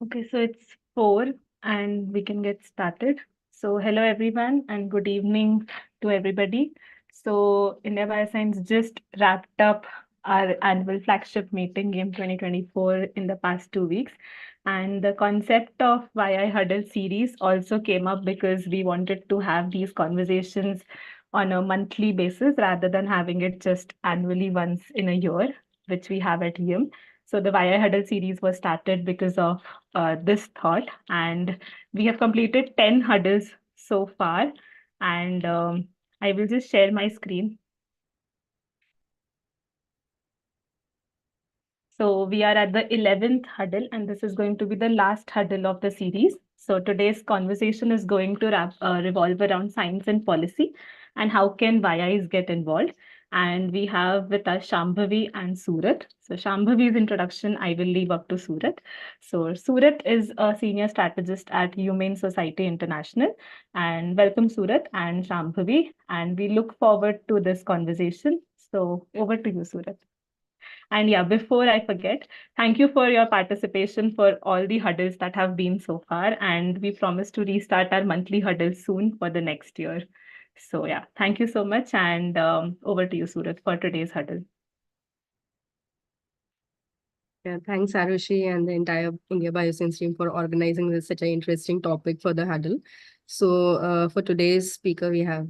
Okay, so it's 4 and we can get started. So hello everyone and good evening to everybody. So India Bioscience just wrapped up our annual flagship meeting game 2024 in the past 2 weeks. And the concept of Why I Huddle series also came up because we wanted to have these conversations on a monthly basis rather than having it just annually once in a year, which we have at EM. So the Why I Huddle series was started because of this thought, and we have completed 10 huddles so far. And I will just share my screen. So we are at the 11th huddle, and this is going to be the last huddle of the series. So today's conversation is going to revolve around science and policy and how can YIs get involved. And we have with us Shambhavi and Surat. So Shambhavi's introduction, I will leave up to Surat. So Surat is a senior strategist at Humane Society International. And welcome Surat and Shambhavi. And we look forward to this conversation. So over to you, Surat. And yeah, before I forget, thank you for your participation for all the huddles that have been so far. And we promise to restart our monthly huddles soon for the next year. So yeah, thank you so much. And over to you, Surat, for today's huddle. Yeah, thanks, Arushi, and the entire India Bioscience team for organizing this such an interesting topic for the huddle. So, for today's speaker, we have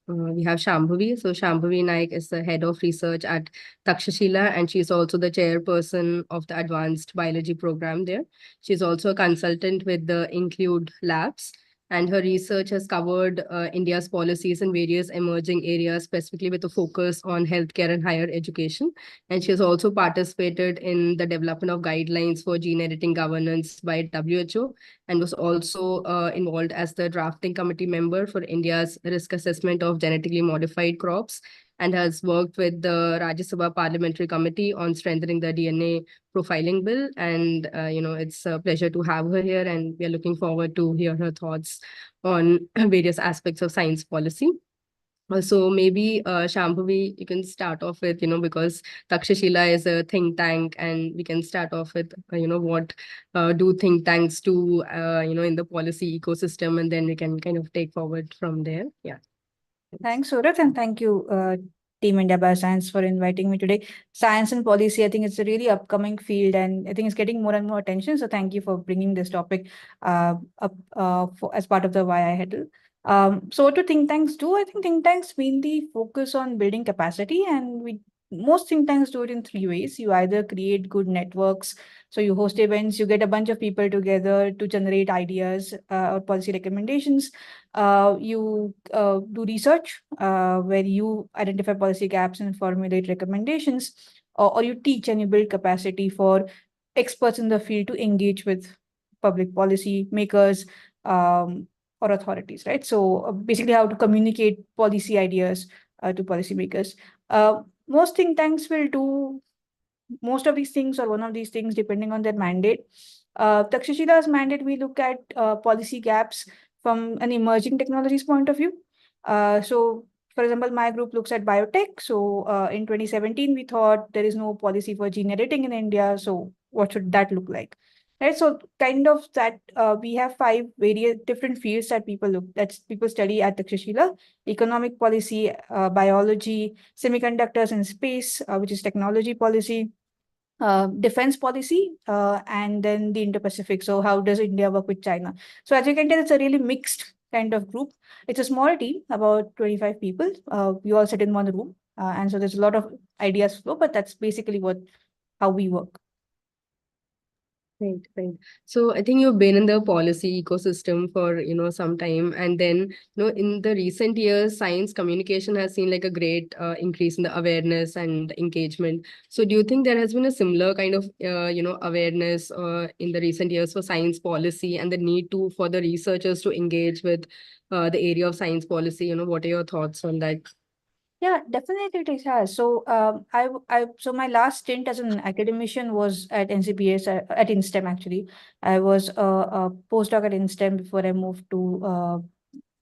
Shambhavi. So, Shambhavi Naik is the head of research at Takshashila, and she's also the chairperson of the advanced biology program there. She's also a consultant with the Include Labs, and her research has covered India's policies in various emerging areas, specifically with a focus on healthcare and higher education. And she has also participated in the development of guidelines for gene editing governance by WHO, and was also involved as the drafting committee member for India's risk assessment of genetically modified crops, and has worked with the Rajya Sabha Parliamentary Committee on strengthening the DNA profiling bill. And, it's a pleasure to have her here, and we are looking forward to hear her thoughts on various aspects of science policy. So maybe Shambhavi, you can start off with, because Takshashila is a think tank, and we can start off with, what do think tanks do, in the policy ecosystem, and then we can kind of take forward from there. Yeah. Thanks, Surat, and thank you, Team India Bioscience, for inviting me today. Science and policy, I think it's a really upcoming field, and I think it's getting more and more attention. So thank you for bringing this topic up as part of the YI Huddle. So what do think tanks do? I think think tanks mainly focus on building capacity, and most think tanks do it in three ways. You either create good networks, so you host events, you get a bunch of people together to generate ideas or policy recommendations. You do research where you identify policy gaps and formulate recommendations, or you teach and you build capacity for experts in the field to engage with public policy makers or authorities, right? So basically how to communicate policy ideas to policymakers. Most think tanks will do most of these things or one of these things depending on their mandate. Takshashila's mandate, we look at policy gaps from an emerging technologies point of view. So, for example, my group looks at biotech. So, in 2017, we thought there is no policy for gene editing in India. So, what should that look like? Right. So, kind of that we have five various different fields that people study at Takshashila: economic policy, biology, semiconductors and space, which is technology policy, defense policy, and then the Indo-Pacific. So how does India work with China? So as you can tell, it's a really mixed kind of group. It's a small team, about 25 people. We all sit in one room. And so there's a lot of ideas flow, but that's basically how we work. Right, right. So I think you've been in the policy ecosystem for, some time. And then, in the recent years, science communication has seen like a great increase in the awareness and engagement. So do you think there has been a similar kind of, awareness in the recent years for science policy and the need for the researchers to engage with the area of science policy? What are your thoughts on that? Yeah, definitely it has. So, so my last stint as an academician was at NCPS at INSTEM actually. I was a postdoc at INSTEM before I moved to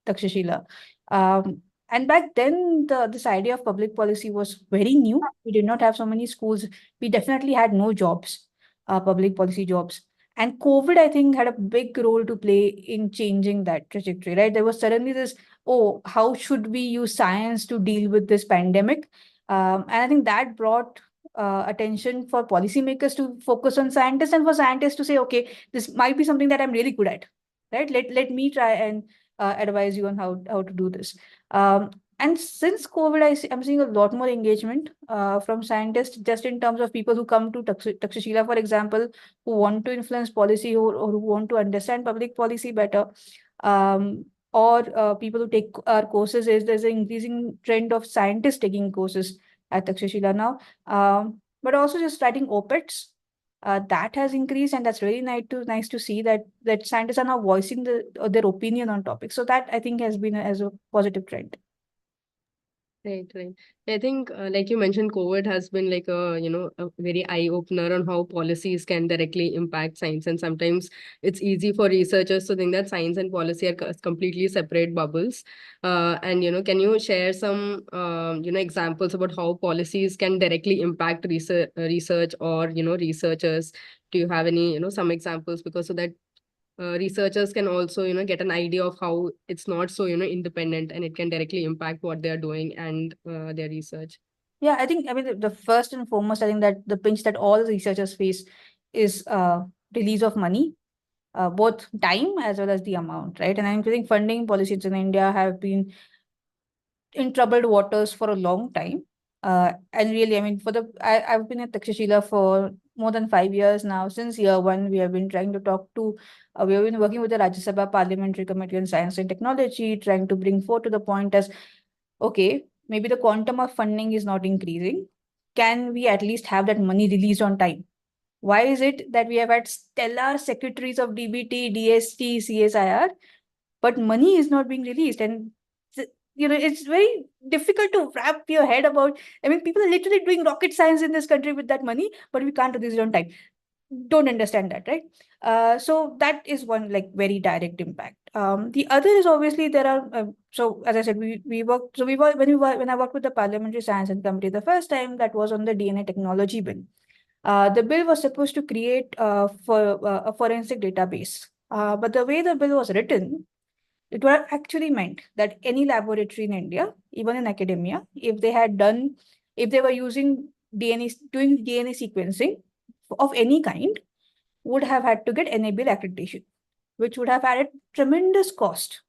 Takshashila. And back then, this idea of public policy was very new. We did not have so many schools. We definitely had no jobs, public policy jobs. And COVID, I think, had a big role to play in changing that trajectory, right? There was suddenly this, oh, how should we use science to deal with this pandemic? And I think that brought attention for policymakers to focus on scientists, and for scientists to say, okay, this might be something that I'm really good at, right? Let me try and advise you on how to do this. And since COVID, I'm seeing a lot more engagement from scientists, just in terms of people who come to Takshashila, for example, who want to influence policy, or who want to understand public policy better, or people who take our courses. There's an increasing trend of scientists taking courses at Takshashila now, but also just writing op-eds. That has increased, and that's really nice to see that scientists are now voicing their opinion on topics. So that, I think, has been as a positive trend. Right, right. I think, like you mentioned, COVID has been like a very eye opener on how policies can directly impact science. And sometimes it's easy for researchers to think that science and policy are completely separate bubbles. And, can you share some, examples about how policies can directly impact research or, researchers? Do you have any, some examples? Because so that researchers can also get an idea of how it's not so independent, and it can directly impact what they're doing and their research. Yeah, I mean, the first and foremost, I think that the pinch that all researchers face is release of money, both time as well as the amount, right? And I think funding policies in India have been in troubled waters for a long time. And really, I mean, I've been at Takshashila for more than 5 years now. Since year one, we have been trying to we have been working with the Rajya Sabha Parliamentary Committee on Science and Technology, trying to bring forth to the point as, okay, maybe the quantum of funding is not increasing. Can we at least have that money released on time? Why is it that we have had stellar secretaries of DBT, DST, CSIR, but money is not being released? And it's very difficult to wrap your head about. I mean, people are literally doing rocket science in this country with that money, but we can't release it on time. Don't understand that, right? So that is one, like, very direct impact. The other is, obviously, there are so as I said, we worked so we were when I worked with the Parliamentary Science and Committee the first time, that was on the DNA technology bill. The bill was supposed to create for a forensic database, but the way the bill was written, it was actually meant that any laboratory in India, even in academia, if they were using doing DNA sequencing of any kind, would have had to get NABL accreditation, which would have added tremendous cost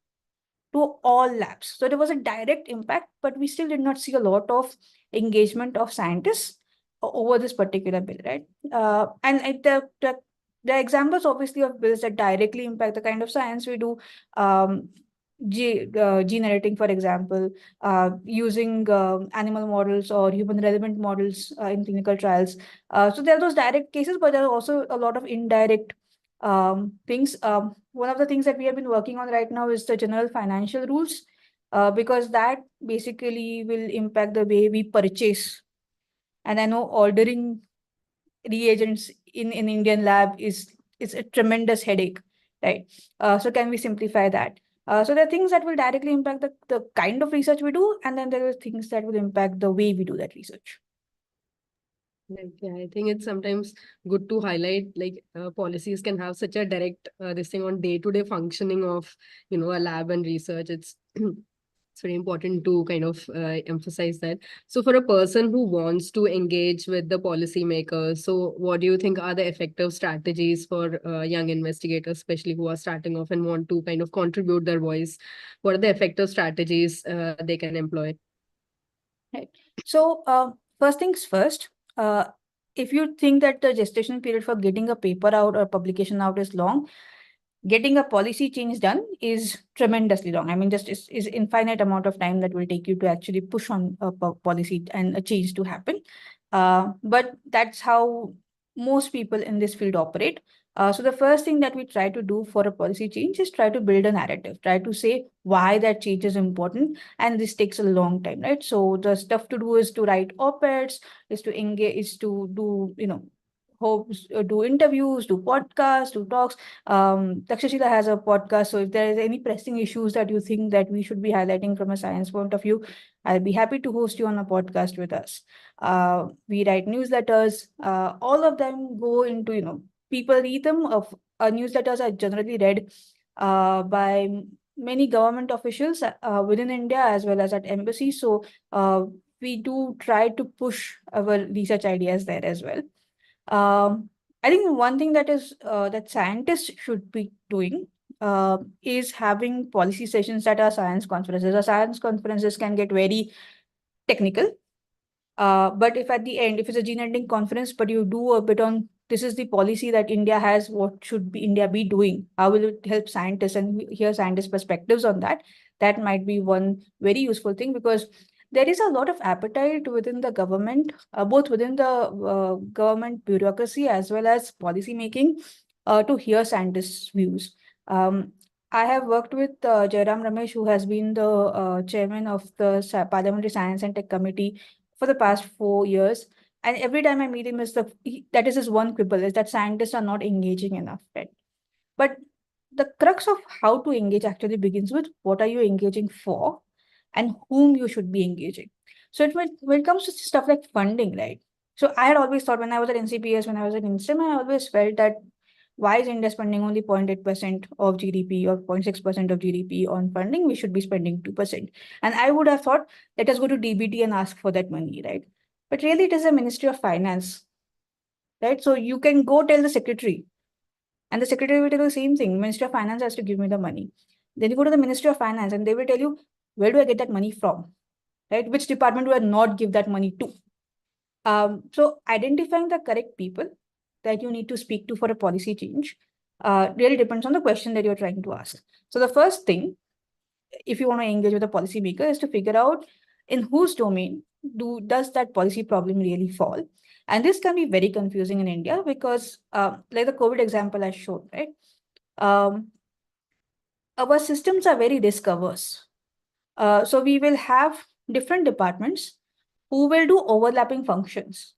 to all labs. So there was a direct impact, but we still did not see a lot of engagement of scientists over this particular bill, right? And the examples, obviously, of bills that directly impact the kind of science we do, gene editing, for example, using animal models or human relevant models in clinical trials. So there are those direct cases, but there are also a lot of indirect things. One of the things that we have been working on right now is the general financial rules, because that basically will impact the way we purchase. And I know ordering reagents in Indian lab is a tremendous headache, right? So can we simplify that? So there are things that will directly impact the kind of research we do, and then there are things that will impact the way we do that research. Like, yeah, I think it's sometimes good to highlight, like, policies can have such a direct this thing on day-to-day functioning of a lab and research. It's it's very important to kind of emphasize that. So for a person who wants to engage with the policymakers, so what do you think are the effective strategies for young investigators, especially who are starting off and want to kind of contribute their voice? What are the effective strategies they can employ? Right. So first things first, if you think that the gestation period for getting a paper out or publication out is long, getting a policy change done is tremendously long. I mean, just is infinite amount of time that will take you to actually push on a policy and a change to happen. But that's how most people in this field operate. So the first thing that we try to do for a policy change is try to build a narrative, try to say why that change is important, and this takes a long time, right? So the stuff to do is to write op-eds, is to engage, is to do, do interviews, do podcasts, do talks. Takshashila has a podcast, so if there is any pressing issues that you think that we should be highlighting from a science point of view, I'll be happy to host you on a podcast with us. We write newsletters. All of them go into, people read them. Of newsletters are generally read by many government officials within India as well as at embassies. So we do try to push our research ideas there as well. I think one thing that is that scientists should be doing is having policy sessions at our science conferences. Our science conferences can get very technical, but if at the end, if it's a gene editing conference, but you do a bit on this is the policy that India has, what should be India be doing? How will it help scientists and hear scientists' perspectives on that? That might be one very useful thing, because there is a lot of appetite within the government, both within the government bureaucracy as well as policy making, to hear scientists' views. I have worked with Jairam Ramesh, who has been the chairman of the Parliamentary Science and Tech Committee for the past 4 years. And every time I meet him, that is his one quibble, is that scientists are not engaging enough, right? But the crux of how to engage actually begins with what are you engaging for and whom you should be engaging. So when it comes to stuff like funding, right? So I had always thought, when I was at NCPS, when I was at INSTEM, I always felt that why is India spending only 0.8% of GDP or 0.6% of GDP on funding? We should be spending 2%. And I would have thought, let us go to DBT and ask for that money, right? But really, it is a Ministry of Finance, right? So you can go tell the secretary, and the secretary will tell you the same thing. Ministry of Finance has to give me the money. Then you go to the Ministry of Finance, and they will tell you, where do I get that money from, right? Which department do I not give that money to? So identifying the correct people that you need to speak to for a policy change really depends on the question that you're trying to ask. So the first thing, if you want to engage with a policymaker, is to figure out in whose domain does that policy problem really fall. And this can be very confusing in India because, like the COVID example I showed, right? Our systems are very risk averse. So we will have different departments who will do overlapping functions.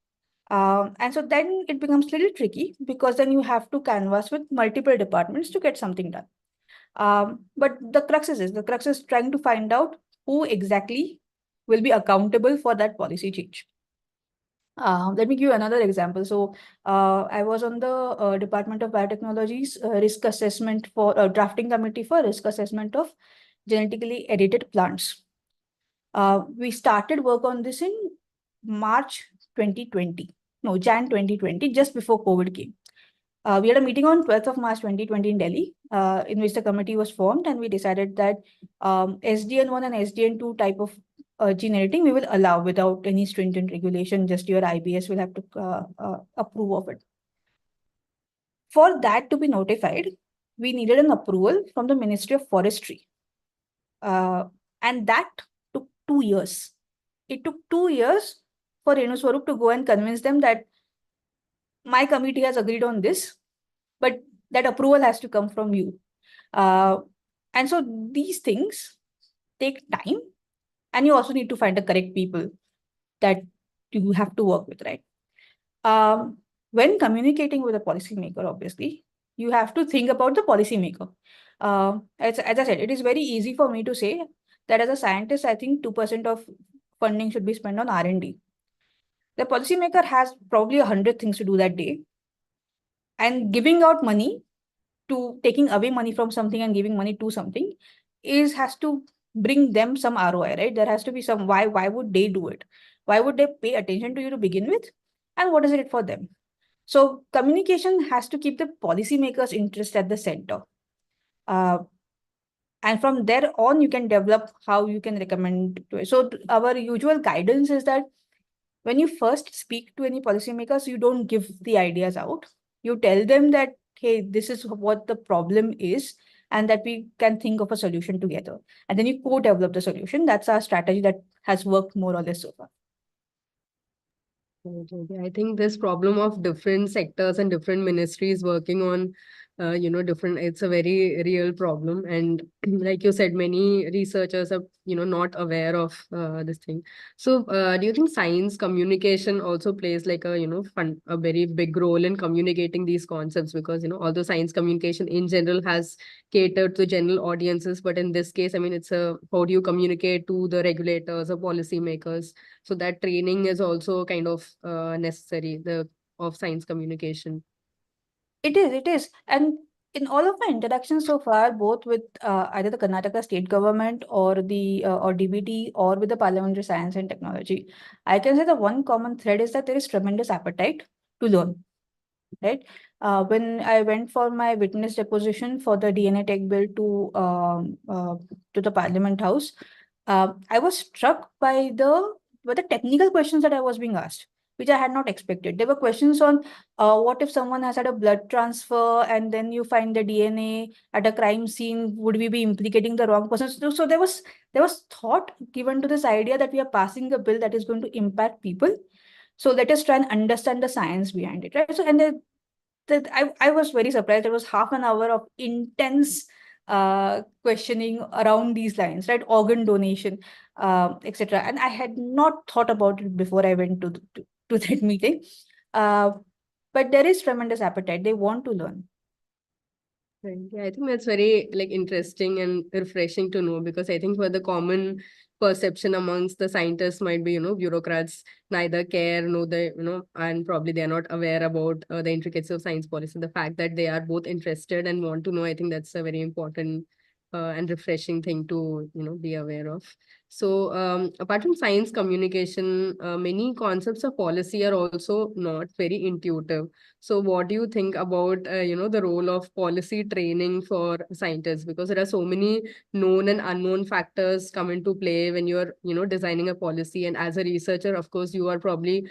And so then it becomes a little tricky, because then you have to canvas with multiple departments to get something done. But the crux is trying to find out who exactly will be accountable for that policy change. Let me give you another example. So I was on the Department of Biotechnology's risk assessment for drafting committee for risk assessment of genetically edited plants. We started work on this in March 2020. No, Jan 2020, just before COVID came. We had a meeting on 12th of March 2020 in Delhi, in which the committee was formed, and we decided that SDN1 and SDN2 type of gene editing we will allow without any stringent regulation. Just your IBS will have to approve of it. For that to be notified, we needed an approval from the Ministry of Forestry. And that took 2 years. It took 2 years for Renu Swarup to go and convince them that my committee has agreed on this, but that approval has to come from you. And so these things take time, and you also need to find the correct people that you have to work with, right? When communicating with a policymaker, obviously, you have to think about the policymaker. As I said, it is very easy for me to say that as a scientist, I think 2% of funding should be spent on R&D. The policymaker has probably 100 things to do that day. And giving out money to taking away money from something and giving money to something has to bring them some ROI, right? There has to be some why would they do it? Why would they pay attention to you to begin with? And what is it for them? So communication has to keep the policymakers' interest at the center. And from there on, you can develop how you can recommend to it. So our usual guidance is that when you first speak to any policymakers, you don't give the ideas out. You tell them that, hey, this is what the problem is, and that we can think of a solution together. And then you co-develop the solution. That's our strategy that has worked more or less so far. I think this problem of different sectors and different ministries working on, it's a very real problem. And like you said, many researchers are, not aware of this thing. So do you think science communication also plays like a very big role in communicating these concepts? Because, although science communication in general has catered to general audiences, but in this case, I mean, how do you communicate to the regulators or policymakers? So that training is also kind of necessary, of science communication. It is. And in all of my interactions so far, both with either the Karnataka state government or the or DBT or with the Parliamentary Science and Technology, I can say the one common thread is that there is tremendous appetite to learn, right? When I went for my witness deposition for the DNA Tech Bill to the Parliament House, I was struck by the technical questions that I was being asked, which I had not expected. There were questions on what if someone has had a blood transfer and then you find the DNA at a crime scene? Would we be implicating the wrong person? So there was thought given to this idea that we are passing a bill that is going to impact people. So let us try and understand the science behind it, right? So and I was very surprised. There was half an hour of intense questioning around these lines, right? Organ donation, etc. And I had not thought about it before I went to that meeting. Uh, but there is tremendous appetite. They want to learn. Right. Yeah, I think that's very like interesting and refreshing to know, because I think for the common perception amongst the scientists might be, bureaucrats neither care nor they, and probably they are not aware about the intricacies of science policy. The fact that they are both interested and want to know, I think that's a very important and refreshing thing to, be aware of. So apart from science communication, many concepts of policy are also not very intuitive. So what do you think about, the role of policy training for scientists? Because there are so many known and unknown factors come into play when you're, designing a policy. And as a researcher, of course, you are probably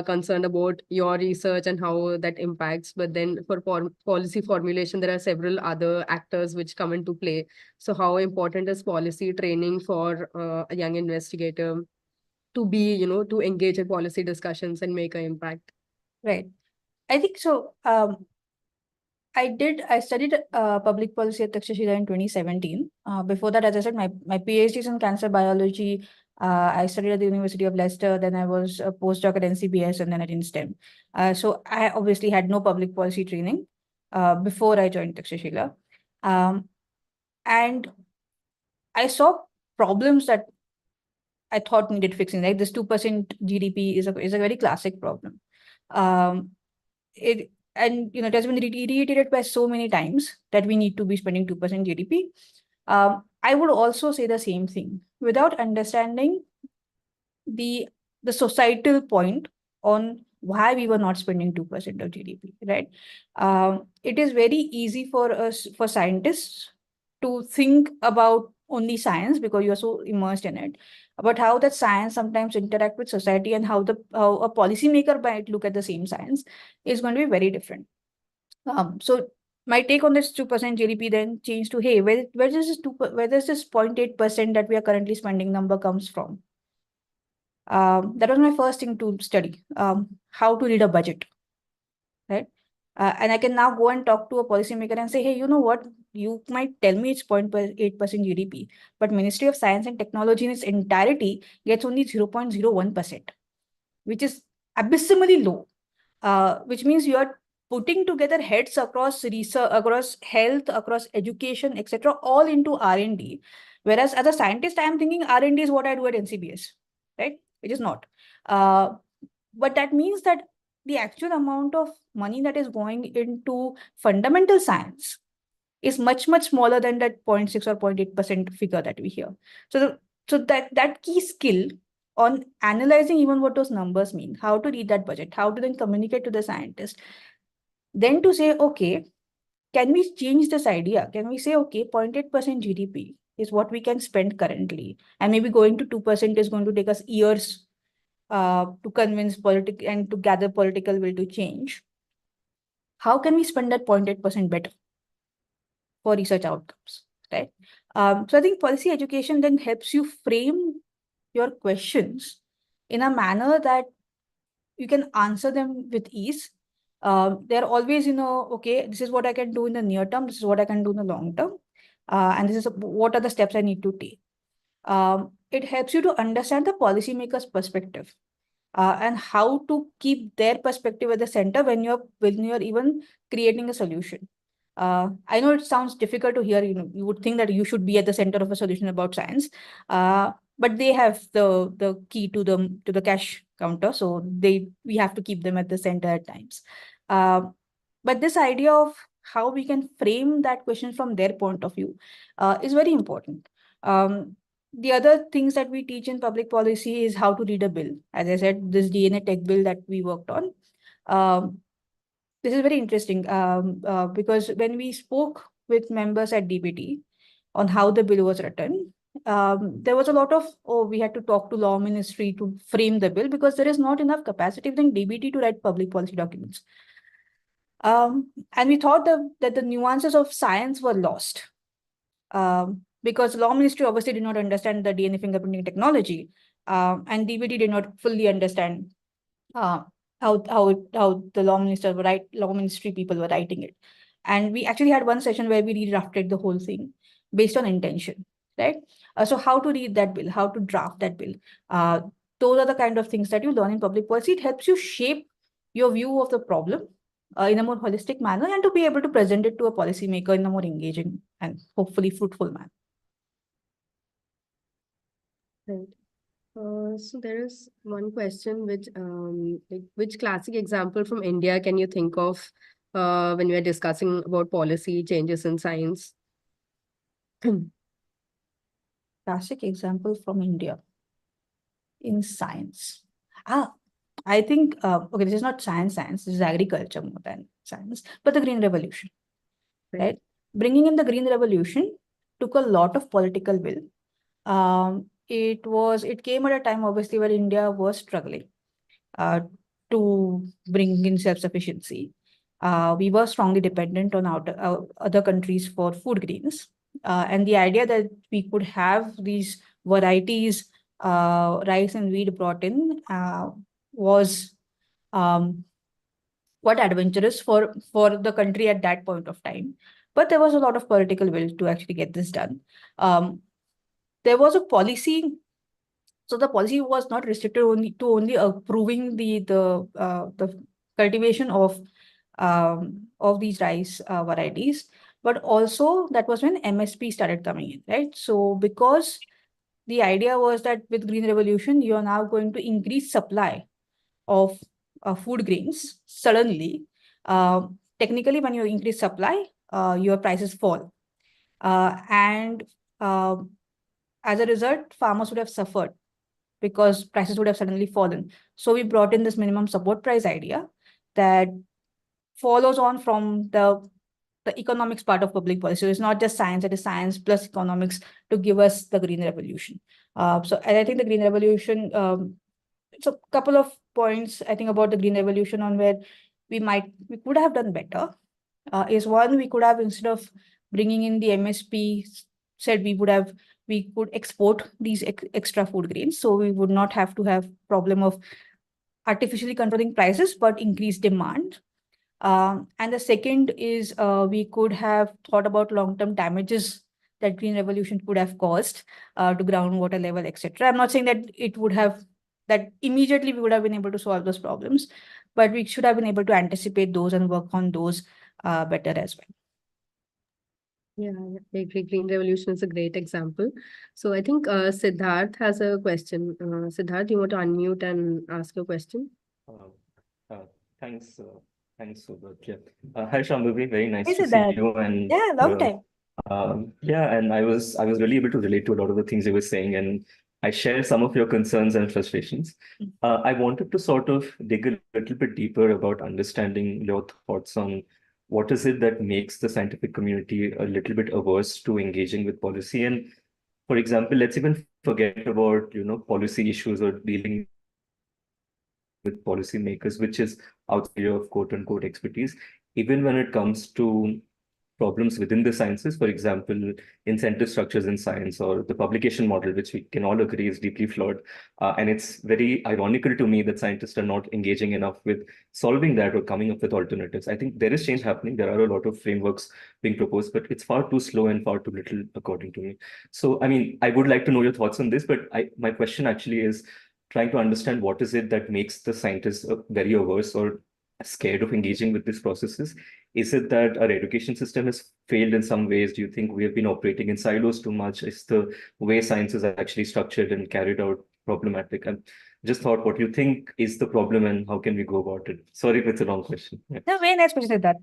concerned about your research and how that impacts. But then for policy formulation, there are several other actors which come into play. So how important is policy training for a young investigator to be, to engage in policy discussions and make an impact? Right. I think so. I studied public policy at Takshashila in 2017. Before that, as I said, my PhD is in cancer biology. I studied at the University of Leicester. Then I was a postdoc at NCBS and then at INSTEM. So I obviously had no public policy training before I joined Takshashila. And I saw problems that I thought needed fixing. Like this 2% GDP is a very classic problem. Um, it it has been reiterated by so many times that we need to be spending 2% GDP. I would also say the same thing without understanding the societal point on why we were not spending 2% of GDP, right? It is very easy for us, for scientists, to think about only science because you're so immersed in it, but how that science sometimes interact with society and how a policymaker might look at the same science is going to be very different. So my take on this 2% GDP then changed to, hey, where does this 0.8% that we are currently spending number comes from? That was my first thing to study, how to read a budget, right? And I can now go and talk to a policymaker and say, hey, you know what? You might tell me it's 0.8% GDP, but Ministry of Science and Technology in its entirety gets only 0.01%, which is abysmally low, which means you are putting together heads across research, across health, across education, etc., all into R&D. Whereas as a scientist, I am thinking R&D is what I do at NCBS, right? It is not. But that means that the actual amount of money that is going into fundamental science is much, much smaller than that 0.6 or 0.8% figure that we hear. So that key skill on analyzing even what those numbers mean, how to read that budget, how to then communicate to the scientist, then to say, okay, can we change this idea? Can we say, okay, 0.8% GDP is what we can spend currently, and maybe going to 2% is going to take us years to convince and to gather political will to change. How can we spend that 0.8% better for research outcomes, right? So I think policy education then helps you frame your questions in a manner that you can answer them with ease. They're always, okay, this is what I can do in the near term, this is what I can do in the long term, and this is what are the steps I need to take. It helps you to understand the policymaker's perspective and how to keep their perspective at the center when you're even creating a solution. I know it sounds difficult to hear. You would think that you should be at the center of a solution about science, but they have the key to the cash counter, so we have to keep them at the center at times. But this idea of how we can frame that question from their point of view is very important. The other things that we teach in public policy is how to read a bill. As I said, this DNA tech bill that we worked on. This is very interesting because when we spoke with members at DBT on how the bill was written, there was a lot of, oh, we had to talk to law ministry to frame the bill because there is not enough capacity within DBT to write public policy documents. And we thought that the nuances of science were lost because law ministry obviously did not understand the DNA fingerprinting technology, and DBT did not fully understand how the law ministry people were writing it. And we actually had one session where we redrafted the whole thing based on intention, right? So how to read that bill, how to draft that bill. Those are the kind of things that you learn in public policy. It helps you shape your view of the problem in a more holistic manner and to be able to present it to a policymaker in a more engaging and hopefully fruitful manner. Right. So there is one question which classic example from India can you think of when we are discussing about policy changes in science? Classic example from India in science. I think, okay, this is not science, this is agriculture more than science, but the Green Revolution, right? Bringing in the Green Revolution took a lot of political will. It came at a time, obviously, where India was struggling to bring in self-sufficiency. We were strongly dependent on other countries for food grains. And the idea that we could have these varieties, rice and wheat brought in, was quite adventurous for the country at that point of time. But there was a lot of political will to actually get this done. There was a policy. So the policy was not restricted only approving the cultivation of these rice varieties, but also that was when MSP started coming in, right? So because the idea was that with Green Revolution, you are now going to increase supply of food grains suddenly. Technically, when you increase supply, your prices fall. And as a result, farmers would have suffered because prices would have suddenly fallen. So we brought in this minimum support price idea that follows on from the economics part of public policy. So it's not just science, it is science plus economics to give us the Green Revolution. So I think the Green Revolution, it's a couple of points I think about the Green Revolution on where we could have done better. Is one, we could have, instead of bringing in the MSP, said we could export these extra food grains. So we would not have to have problem of artificially controlling prices, but increase demand. And the second is we could have thought about long-term damages that Green Revolution could have caused to groundwater level, etc. I'm not saying that that immediately we would have been able to solve those problems, but we should have been able to anticipate those and work on those better as well. Yeah, I agree. Green Revolution is a great example. So I think Siddharth has a question. Siddharth, you want to unmute and ask your question? Thanks, Surat. Yeah. Hi, Shambhavi. Very nice Hey, to see Siddharth. you. And Yeah, long time. yeah, and I was really able to relate to a lot of the things you were saying, and I share some of your concerns and frustrations. I wanted to sort of dig a little bit deeper about understanding your thoughts on what is it that makes the scientific community a little bit averse to engaging with policy. And for example, let's even forget about, policy issues or dealing with policymakers, which is outside of quote unquote expertise. Even when it comes to problems within the sciences, for example, incentive structures in science or the publication model, which we can all agree is deeply flawed. And it's very ironical to me that scientists are not engaging enough with solving that or coming up with alternatives. I think there is change happening. There are a lot of frameworks being proposed, but it's far too slow and far too little, according to me. So, I mean, I would like to know your thoughts on this, but my question actually is trying to understand what is it that makes the scientists very averse or scared of engaging with these processes. Is it that our education system has failed in some ways? Do you think we have been operating in silos too much? Is the way science is actually structured and carried out problematic. And just thought what you think is the problem and how can we go about it? Sorry if it's a long question. Yeah. No, very nice question that.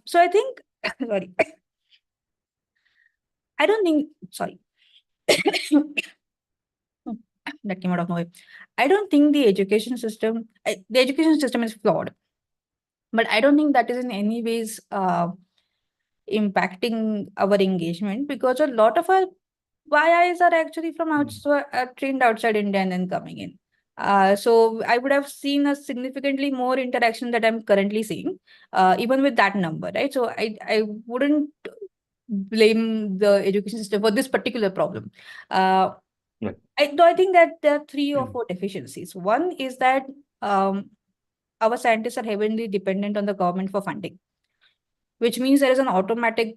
So I think, sorry, I don't think, sorry. That came out of nowhere. I don't think the education system is flawed, but I don't think that is in any ways impacting our engagement, because a lot of our YIs are actually from outside, trained outside India and then coming in. So I would have seen a significantly more interaction that I'm currently seeing, even with that number, right? So I wouldn't blame the education system for this particular problem. Right. I think that there are 3 or 4 deficiencies. One is that our scientists are heavily dependent on the government for funding, which means there is an automatic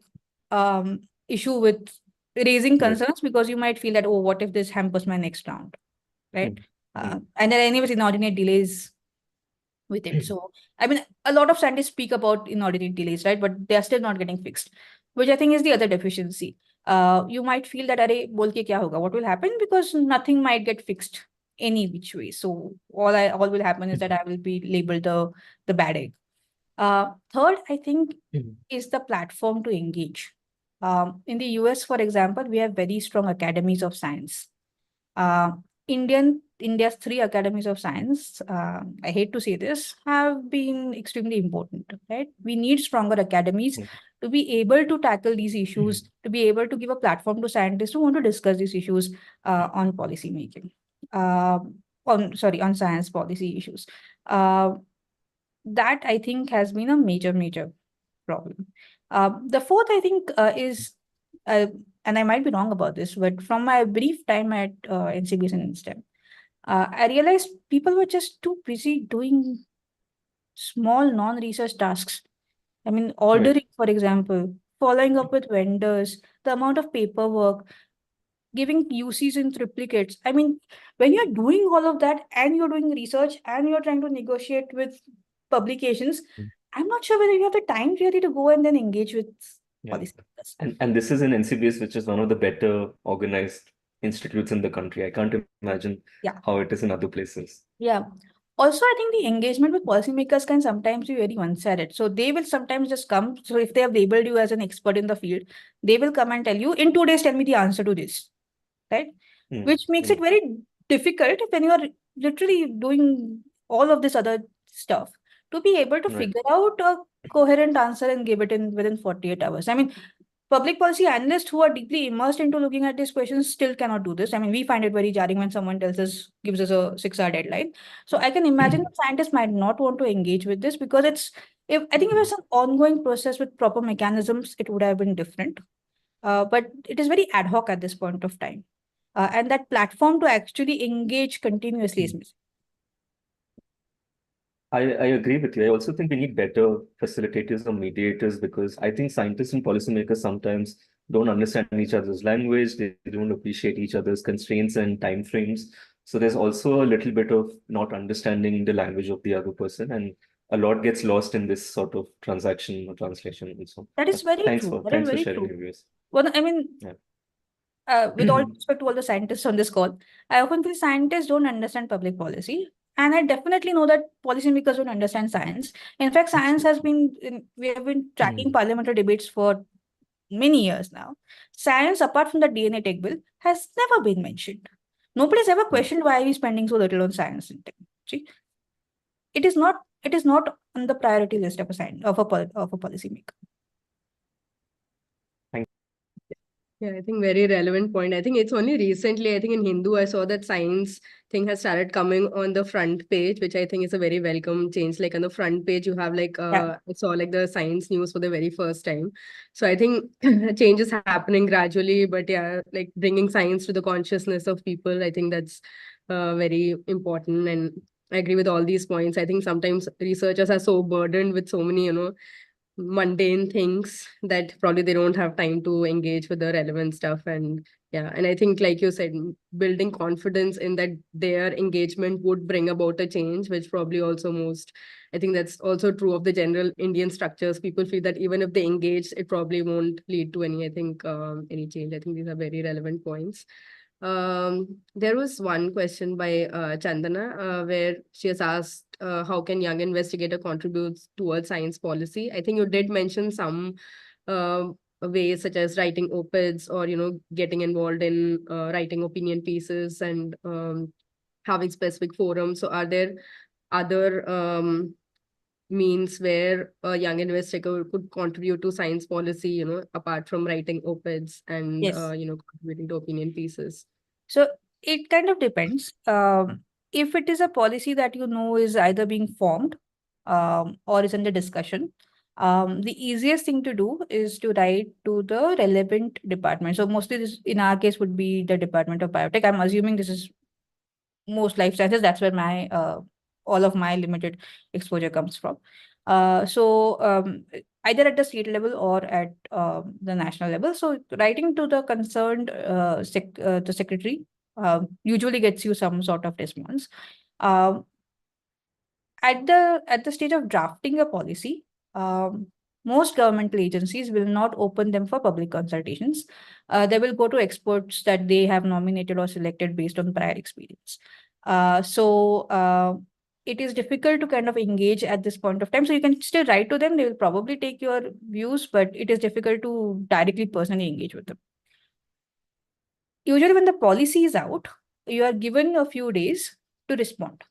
issue with raising Right. concerns, because you might feel that, oh, what if this hampers my next round, right? Mm. And there are anyways inordinate delays with it. So, I mean, a lot of scientists speak about inordinate delays, right? But they are still not getting fixed, which I think is the other deficiency. You might feel that, arey, bol ke kya hoga? What will happen? Because nothing might get fixed any which way. So all will happen is that I will be labeled the bad egg. Third, I think, is the platform to engage. In the US, for example, we have very strong academies of science. India's 3 academies of science, I hate to say this, have been extremely important, right? We need stronger academies to be able to tackle these issues, to be able to give a platform to scientists who want to discuss these issues on policy making, on science policy issues. That I think has been a major problem. The fourth, I think, is, and I might be wrong about this, but from my brief time at NCBS and STEM, I realized people were just too busy doing small non-research tasks. I mean, ordering, for example, following up with vendors, the amount of paperwork, giving UCs in triplicates. I mean, when you're doing all of that and you're doing research and you're trying to negotiate with publications, I'm not sure whether you have the time really to go and then engage with policymakers. And this is in NCBS, which is one of the better organized institutes in the country. I can't imagine how it is in other places. Yeah. Also, I think the engagement with policymakers can sometimes be very one-sided. So they will sometimes just come. So if they have labeled you as an expert in the field, they will come and tell you, in 2 days, tell me the answer to this, right? Which makes it very difficult when you are literally doing all of this other stuff to be able to figure out a coherent answer and give it in within 48 hours. I mean, public policy analysts who are deeply immersed into looking at these questions still cannot do this. I mean, we find it very jarring when someone gives us a 6-hour deadline. So I can imagine that scientists might not want to engage with this, because I think if it was an ongoing process with proper mechanisms, it would have been different. But it is very ad hoc at this point of time. And that platform to actually engage continuously is missing. I agree with you. I also think we need better facilitators or mediators, because I think scientists and policymakers sometimes don't understand each other's language. They don't appreciate each other's constraints and timeframes. So there's also a little bit of not understanding the language of the other person, and a lot gets lost in this sort of transaction or translation also. That is very true. Thanks for sharing your views. Well, I mean, with all respect to all the scientists on this call, I often feel scientists don't understand public policy. And I definitely know that policymakers don't understand science. In fact, we have been tracking parliamentary debates for many years now. Science, apart from the DNA tech bill, has never been mentioned. Nobody's ever questioned why are we spending so little on science and technology. It is not on the priority list of a policymaker. Yeah, I think very relevant point. I think it's only recently, I think in Hindu, I saw that science thing has started coming on the front page, which I think is a very welcome change. Like on the front page, you have like, I saw like the science news for the very first time. So I think change is happening gradually, but yeah, like bringing science to the consciousness of people, I think that's very important. And I agree with all these points. I think sometimes researchers are so burdened with so many, mundane things that probably they don't have time to engage with the relevant stuff. And I think, like you said, building confidence in that their engagement would bring about a change, which probably also I think that's also true of the general Indian structures. People feel that even if they engage, it probably won't lead to any change. I think these are very relevant points. There was one question by Chandana where she has asked, how can young investigator contribute towards science policy? I think you did mention some ways such as writing op-eds or, getting involved in writing opinion pieces and having specific forums. So are there other means where a young investigator could contribute to science policy, apart from writing op-eds and, Yes. contributing to opinion pieces? So it kind of depends. If it is a policy that is either being formed or is under discussion, the easiest thing to do is to write to the relevant department. So mostly this, in our case, would be the Department of Biotech. I'm assuming this is most life sciences. That's where my all of my limited exposure comes from. Either at the state level or at the national level. So writing to the concerned the secretary usually gets you some sort of response. At the stage of drafting a policy, most governmental agencies will not open them for public consultations. They will go to experts that they have nominated or selected based on prior experience. It is difficult to kind of engage at this point of time. So you can still write to them. They will probably take your views, but it is difficult to directly personally engage with them. Usually when the policy is out, you are given a few days to respond.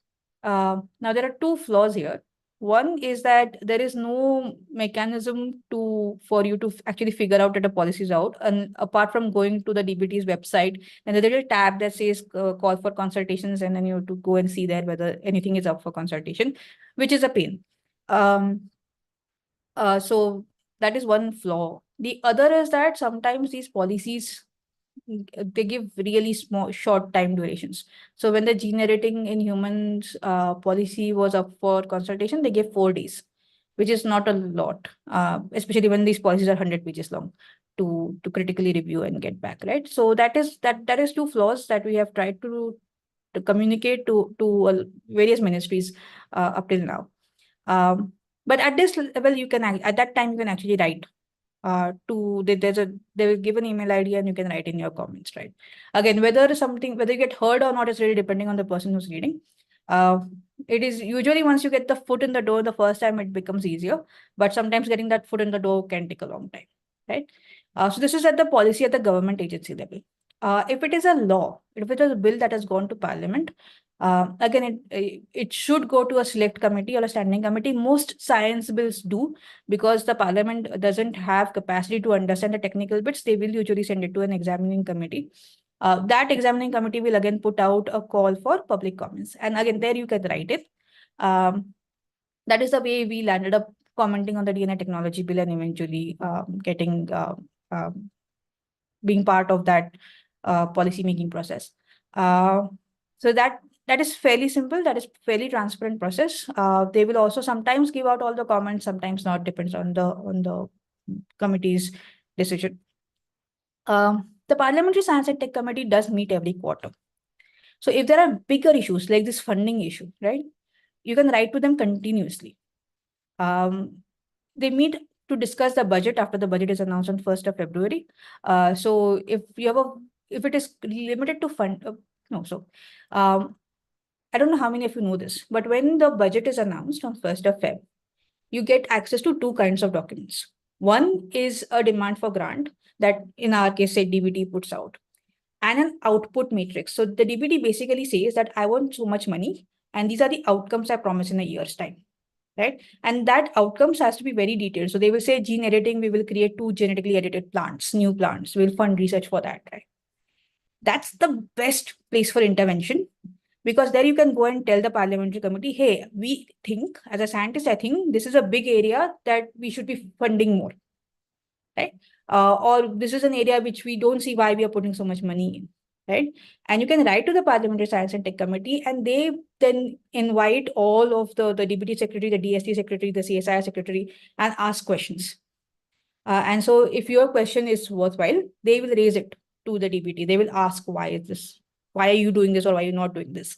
Now, there are two flaws here. One is that there is no mechanism for you to actually figure out that a policy is out, and apart from going to the DBT's website, and there is a tab that says call for consultations, and then you have to go and see there whether anything is up for consultation, which is a pain. So that is one flaw. The other is that sometimes these policies, they give really small short time durations. So when the gene editing in humans policy was up for consultation, they gave 4 days, which is not a lot, especially when these policies are 100 pages long to critically review and get back, right? So that is two flaws that we have tried to communicate to various ministries up till now. But at this level, you can at that time you can actually write they will give an email ID and you can write in your comments, right? Again, whether you get heard or not is really depending on the person who's reading. It is usually once you get the foot in the door the first time, it becomes easier, but sometimes getting that foot in the door can take a long time, right? So this is at the policy at the government agency level. If it is a law, if it is a bill that has gone to parliament, again, it should go to a select committee or a standing committee. Most science bills do, because the parliament doesn't have capacity to understand the technical bits. They will usually send it to an examining committee. That examining committee will again put out a call for public comments. And again, there you can write it. That is the way we landed up commenting on the DNA technology bill and eventually getting being part of that policy making process. So that is fairly simple. That is fairly transparent process. They will also sometimes give out all the comments, sometimes not, depends on the committee's decision. The Parliamentary Science and Tech Committee does meet every quarter. So if there are bigger issues like this funding issue, right, you can write to them continuously. They meet to discuss the budget after the budget is announced on 1st of February. So if it is limited to fund, I don't know how many of you know this, but when the budget is announced on 1st of Feb, you get access to two kinds of documents. One is a demand for grant that in our case, say DBT puts out, and an output matrix. So the DBT basically says that I want so much money, and these are the outcomes I promise in a year's time, right? And that outcomes has to be very detailed. So they will say gene editing, we will create 2 genetically edited plants, new plants. We'll fund research for that, right? That's the best place for intervention, because there you can go and tell the parliamentary committee, hey, we think, as a scientist, I think this is a big area that we should be funding more, right? Or this is an area which we don't see why we are putting so much money in, right? And you can write to the Parliamentary Science and Tech Committee, and they then invite all of the DBT secretary, the DST secretary, the CSIR secretary, and ask questions. And so if your question is worthwhile, they will raise it to the DBT. They will ask, why is this? Why are you doing this, or why are you not doing this?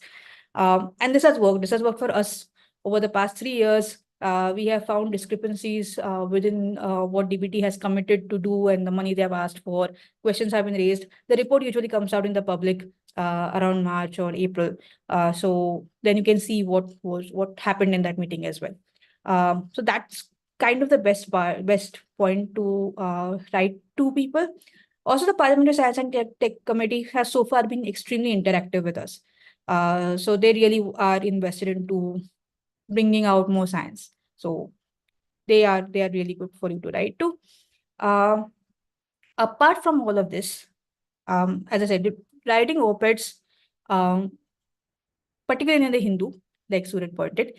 And this has worked. This has worked for us over the past 3 years. We have found discrepancies within what DBT has committed to do and the money they have asked for. Questions have been raised. The report usually comes out in the public around March or April. So then you can see what happened in that meeting as well. So that's kind of the best point to write to people. Also, the Parliamentary Science and Tech Committee has so far been extremely interactive with us. So they really are invested into bringing out more science. So they are really good for you to write to. Apart from all of this, as I said, writing op-eds, particularly in the Hindu, like Surat pointed,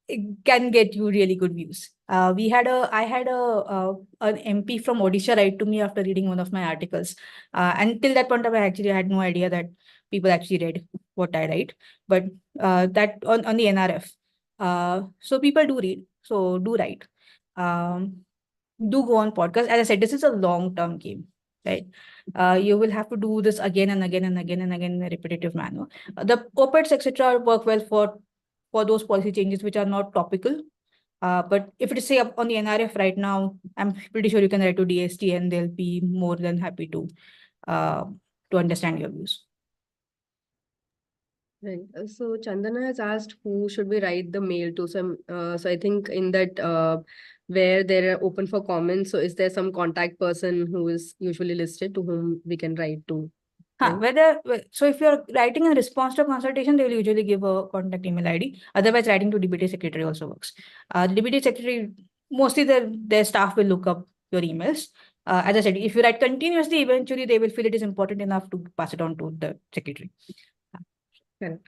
it can get you really good views. I had an MP from Odisha write to me after reading one of my articles. Until that point of I actually had no idea that people actually read what I write. But that on the NRF. So people do read, so do write. Do go on podcast. As I said, this is a long-term game, right? You will have to do this again and again and again and again in a repetitive manner. The op-eds, etc., work well for those policy changes which are not topical. But if it is say up on the NRF right now, I'm pretty sure you can write to DST and they'll be more than happy to understand your views. Right. So Chandana has asked who should we write the mail to. So I think in that where they're open for comments. So is there some contact person who is usually listed to whom we can write to? Right? So if you're writing in response to a consultation, they will usually give a contact email ID. Otherwise, writing to DBT secretary also works. The DBT secretary, mostly their staff will look up your emails. As I said, if you write continuously, eventually they will feel it is important enough to pass it on to the secretary. Correct.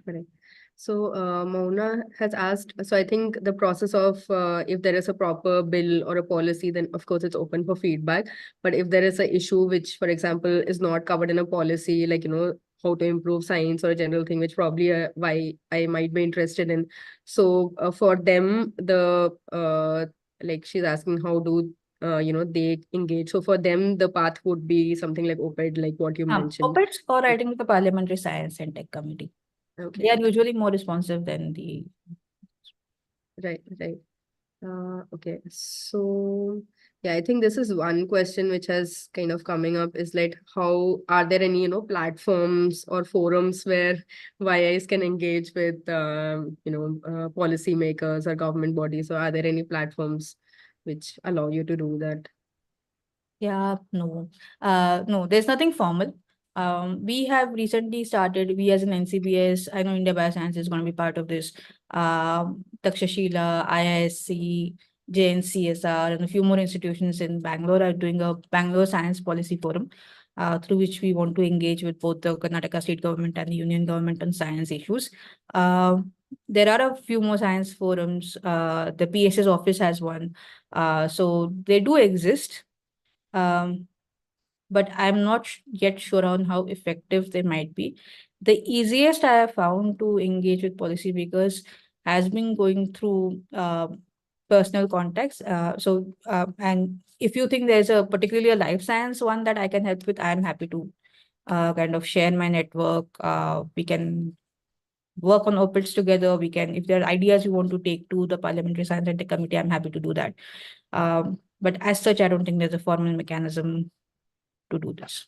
So Mona has asked, so I think the process of if there is a proper bill or a policy, then of course it's open for feedback. But if there is an issue which, for example, is not covered in a policy, like, how to improve science or a general thing, which probably why I might be interested in. So for them, like she's asking how do they engage. So for them, the path would be something like op-ed, like what you mentioned. Op-eds or writing to the Parliamentary Science and Tech Committee. Okay. They are usually more responsive than the. Right. Okay. So yeah, I think this is one question which has kind of coming up is like, how are there any, platforms or forums where YIs can engage with, policy makers or government bodies? So are there any platforms which allow you to do that? Yeah, no. No, there's nothing formal. We have recently started, we as an NCBS, I know India Bioscience is going to be part of this. Takshashila, IISc, JNCSR, and a few more institutions in Bangalore are doing a Bangalore Science Policy Forum, through which we want to engage with both the Karnataka state government and the union government on science issues. There are a few more science forums. The PS's office has one. So they do exist. But I'm not yet sure on how effective they might be. The easiest I have found to engage with policymakers has been going through personal contacts. And if you think there's a particularly a life science one that I can help with, I'm happy to kind of share my network. We can work on op-eds together. We can, if there are ideas you want to take to the Parliamentary Science and Tech Committee, I'm happy to do that. But as such, I don't think there's a formal mechanism to do this.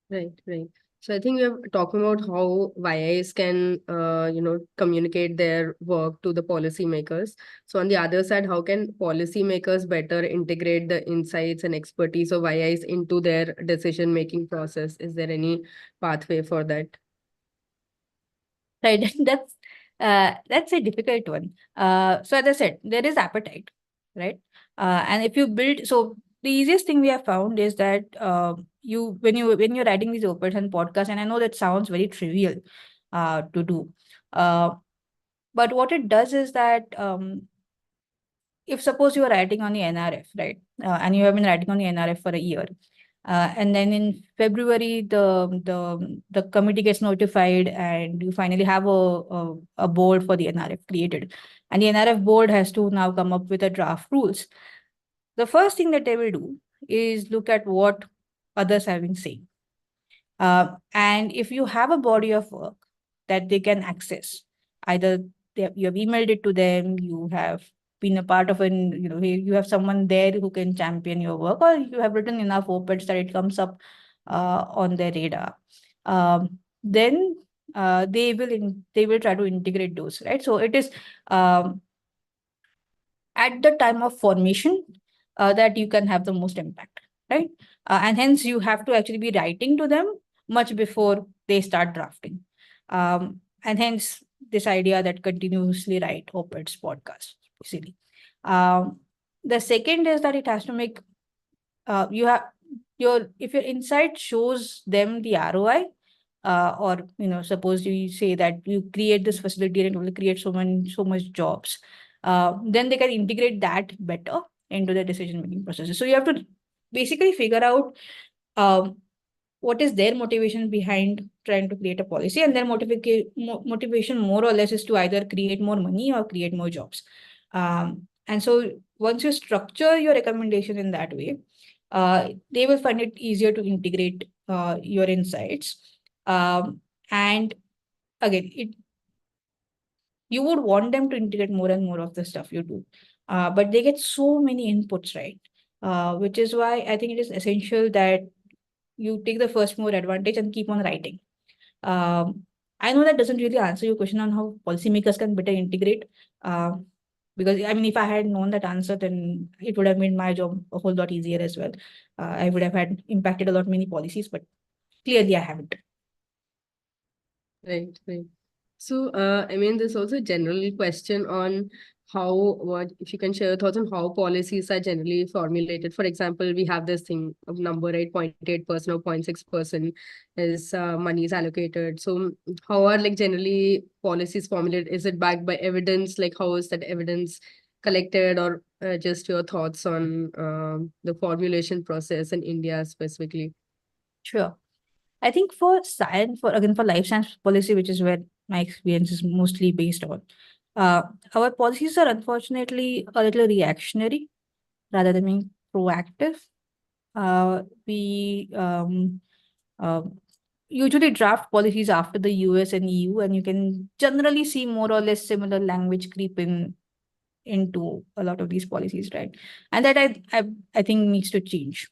Right. So I think we are talking about how YIs can, communicate their work to the policymakers. So on the other side, how can policymakers better integrate the insights and expertise of YIs into their decision-making process? Is there any pathway for that? Right, that's a difficult one. So as I said, there is appetite, right? And if you build, so the easiest thing we have found is that when you're writing these op-eds and podcasts, and I know that sounds very trivial to do, but what it does is that if suppose you are writing on the NRF, right, and you have been writing on the NRF for a year, and then in February, the committee gets notified, and you finally have a board for the NRF created, and the NRF board has to now come up with a draft rules. The first thing that they will do is look at what others have been saying, and if you have a body of work that they can access, either you have emailed it to them, you have been a part of you have someone there who can champion your work, or you have written enough op-eds that it comes up on their radar. Then they will try to integrate those, right? So it is at the time of formation that you can have the most impact, right? And hence you have to actually be writing to them much before they start drafting. And hence this idea that continuously write op-eds, podcasts, basically. The second is that it has to make you have if your insight shows them the ROI, or suppose you say that you create this facility and it will create so much jobs, then they can integrate that better into the decision making processes. So you have to basically figure out what is their motivation behind trying to create a policy, and their motivation more or less is to either create more money or create more jobs. And so once you structure your recommendation in that way, they will find it easier to integrate your insights. And again, you would want them to integrate more and more of the stuff you do, but they get so many inputs, right? Which is why I think it is essential that you take the first mover advantage and keep on writing. I know that doesn't really answer your question on how policymakers can better integrate, because I mean, if I had known that answer, then it would have made my job a whole lot easier as well. I would have had impacted a lot many policies, but clearly I haven't. Right. So, I mean, there's also a general question on if you can share your thoughts on how policies are generally formulated. For example, we have this thing of number, right? 0.8% or 0.6% is money is allocated. So how are generally policies formulated? Is it backed by evidence? Like how is that evidence collected, or just your thoughts on the formulation process in India specifically? Sure. I think for science, for life science policy, which is where my experience is mostly based on, our policies are unfortunately a little reactionary rather than being proactive. We usually draft policies after the US and EU, and you can generally see more or less similar language creep into a lot of these policies, right? And that I think needs to change.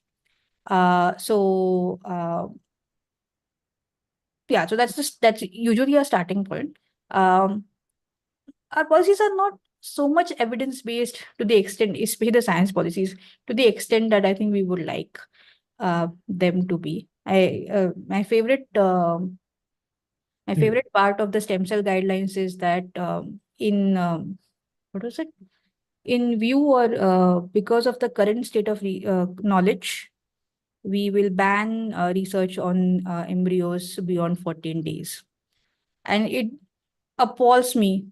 Yeah, so that's usually a starting point. Our policies are not so much evidence based to the extent, especially the science policies, to the extent that I think we would like them to be. My favorite part of the stem cell guidelines is that in what was it? In view or because of the current state of knowledge, we will ban research on embryos beyond 14 days. And it appalls me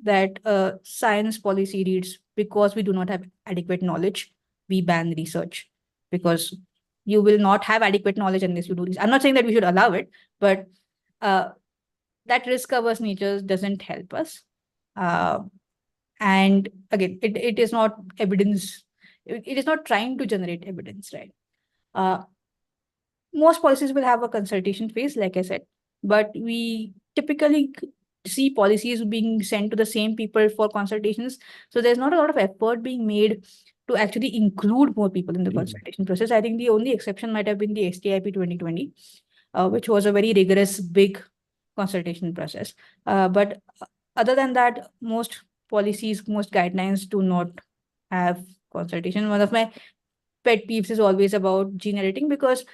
that science policy reads, because we do not have adequate knowledge, we ban research. Because you will not have adequate knowledge unless you do this. I'm not saying that we should allow it, but that risk-averse nature doesn't help us. And again, it is not evidence. It is not trying to generate evidence, right? Most policies will have a consultation phase, like I said, but we typically see policies being sent to the same people for consultations. So there's not a lot of effort being made to actually include more people in the consultation process. I think the only exception might have been the STIP 2020, which was a very rigorous, big consultation process. But other than that, most policies, most guidelines do not have consultation. One of my pet peeves is always about gene editing, because